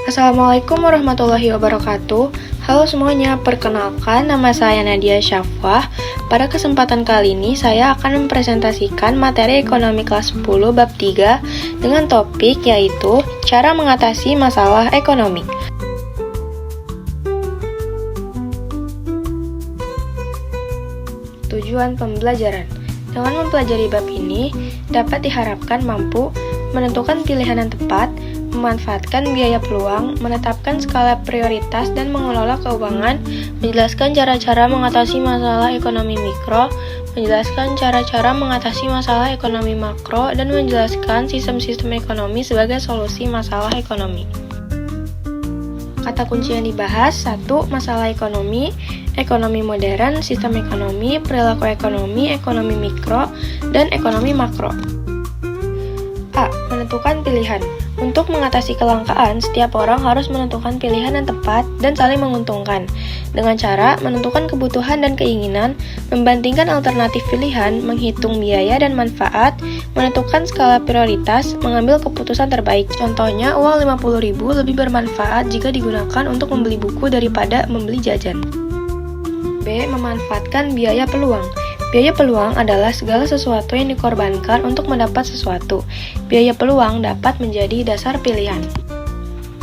Assalamualaikum warahmatullahi wabarakatuh. Halo semuanya, perkenalkan nama saya Nadia Syafwah. Pada kesempatan kali ini saya akan mempresentasikan materi ekonomi kelas 10 bab 3 dengan topik yaitu cara mengatasi masalah ekonomi. Tujuan pembelajaran. Dengan mempelajari bab ini dapat diharapkan mampu menentukan pilihan yang tepat, memanfaatkan biaya peluang, menetapkan skala prioritas dan mengelola keuangan, menjelaskan cara-cara mengatasi masalah ekonomi mikro, menjelaskan cara-cara mengatasi masalah ekonomi makro, dan menjelaskan sistem-sistem ekonomi sebagai solusi masalah ekonomi. Kata kunci yang dibahas: 1. Masalah ekonomi, ekonomi modern, sistem ekonomi, perilaku ekonomi, ekonomi mikro, dan ekonomi makro. A. Menentukan pilihan. Untuk mengatasi kelangkaan, setiap orang harus menentukan pilihan yang tepat dan saling menguntungkan, dengan cara menentukan kebutuhan dan keinginan, membandingkan alternatif pilihan, menghitung biaya dan manfaat, menentukan skala prioritas, mengambil keputusan terbaik. Contohnya, uang 50.000 lebih bermanfaat jika digunakan untuk membeli buku daripada membeli jajan. B. Memanfaatkan biaya peluang. Biaya peluang adalah segala sesuatu yang dikorbankan untuk mendapat sesuatu. Biaya peluang dapat menjadi dasar pilihan.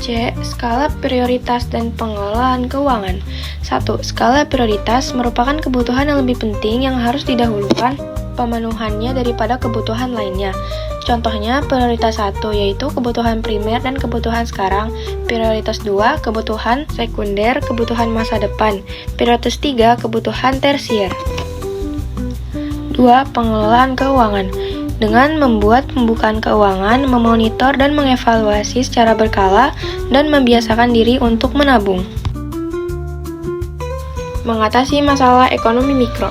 C. Skala prioritas dan pengelolaan keuangan. 1. Skala prioritas merupakan kebutuhan yang lebih penting yang harus didahulukan pemenuhannya daripada kebutuhan lainnya. Contohnya, prioritas 1 yaitu kebutuhan primer dan kebutuhan sekarang, prioritas 2 kebutuhan sekunder, kebutuhan masa depan, prioritas 3 kebutuhan tersier. 2. Pengelolaan keuangan. Dengan membuat pembukaan keuangan, memonitor dan mengevaluasi secara berkala, dan membiasakan diri untuk menabung. Mengatasi masalah ekonomi mikro.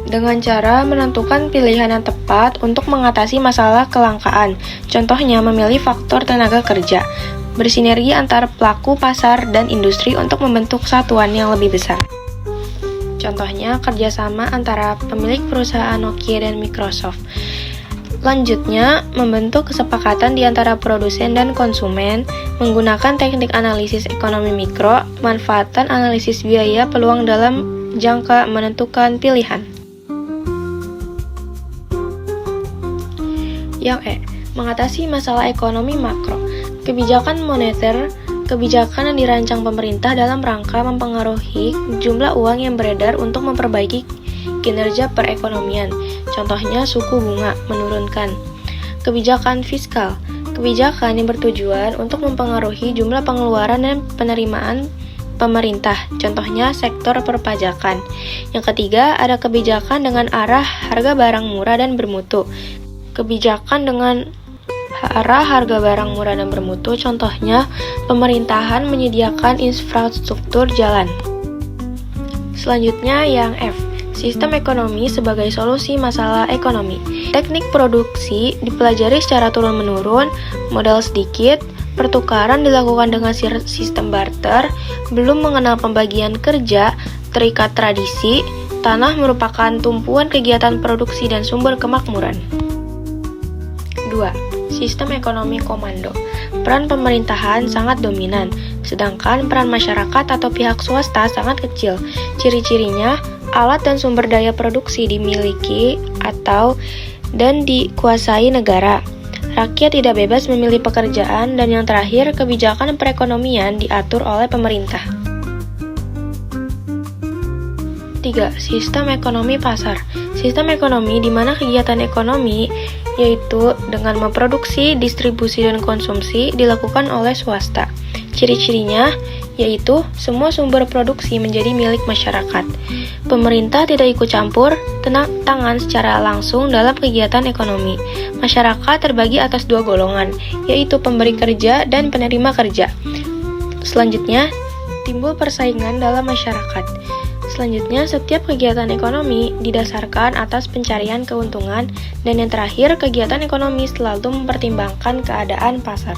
Dengan cara menentukan pilihan yang tepat untuk mengatasi masalah kelangkaan. Contohnya, memilih faktor tenaga kerja. Bersinergi antara pelaku pasar dan industri untuk membentuk satuan yang lebih besar. Contohnya, kerjasama antara pemilik perusahaan Nokia dan Microsoft. Lanjutnya, membentuk kesepakatan di antara produsen dan konsumen, menggunakan teknik analisis ekonomi mikro, pemanfaatan analisis biaya peluang dalam jangka menentukan pilihan. Yang E. Mengatasi masalah ekonomi makro. Kebijakan moneter. Kebijakan yang dirancang pemerintah dalam rangka mempengaruhi jumlah uang yang beredar untuk memperbaiki kinerja perekonomian. Contohnya, suku bunga menurunkan. Kebijakan fiskal. Kebijakan yang bertujuan untuk mempengaruhi jumlah pengeluaran dan penerimaan pemerintah. Contohnya, sektor perpajakan. Yang ketiga, ada kebijakan dengan arah harga barang murah dan bermutu. Kebijakan dengan arah harga barang murah dan bermutu, contohnya pemerintahan menyediakan infrastruktur jalan. Selanjutnya yang F, sistem ekonomi sebagai solusi masalah ekonomi. Teknik produksi dipelajari secara turun-menurun, modal sedikit, pertukaran dilakukan dengan sistem barter, belum mengenal pembagian kerja, terikat tradisi, tanah merupakan tumpuan kegiatan produksi dan sumber kemakmuran. 2. Sistem ekonomi komando. Peran pemerintahan sangat dominan, sedangkan peran masyarakat atau pihak swasta sangat kecil. Ciri-cirinya, alat dan sumber daya produksi dimiliki dan dikuasai negara. Rakyat tidak bebas memilih pekerjaan, dan yang terakhir, kebijakan perekonomian diatur oleh pemerintah. 3. Sistem ekonomi pasar. Sistem ekonomi di mana kegiatan ekonomi yaitu dengan memproduksi, distribusi, dan konsumsi dilakukan oleh swasta. Ciri-cirinya yaitu semua sumber produksi menjadi milik masyarakat. Pemerintah tidak ikut campur tangan secara langsung dalam kegiatan ekonomi. Masyarakat terbagi atas 2 golongan, yaitu pemberi kerja dan penerima kerja. Selanjutnya, timbul persaingan dalam masyarakat. Selanjutnya, setiap kegiatan ekonomi didasarkan atas pencarian keuntungan, dan yang terakhir, kegiatan ekonomi selalu mempertimbangkan keadaan pasar.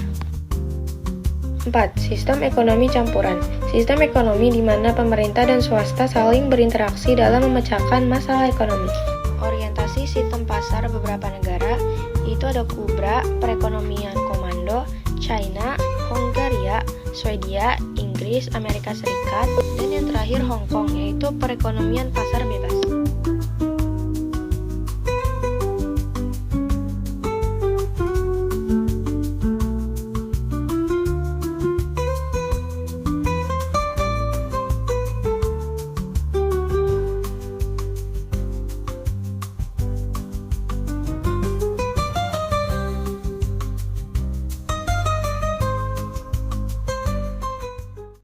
4. Sistem ekonomi campuran. Sistem ekonomi di mana pemerintah dan swasta saling berinteraksi dalam memecahkan masalah ekonomi. Orientasi sistem pasar beberapa negara, yaitu ada Kubra, perekonomian komando, China, Hongaria, Swedia, Inggris, Amerika Serikat, dan yang terakhir Hong Kong, yaitu perekonomian pasar bebas.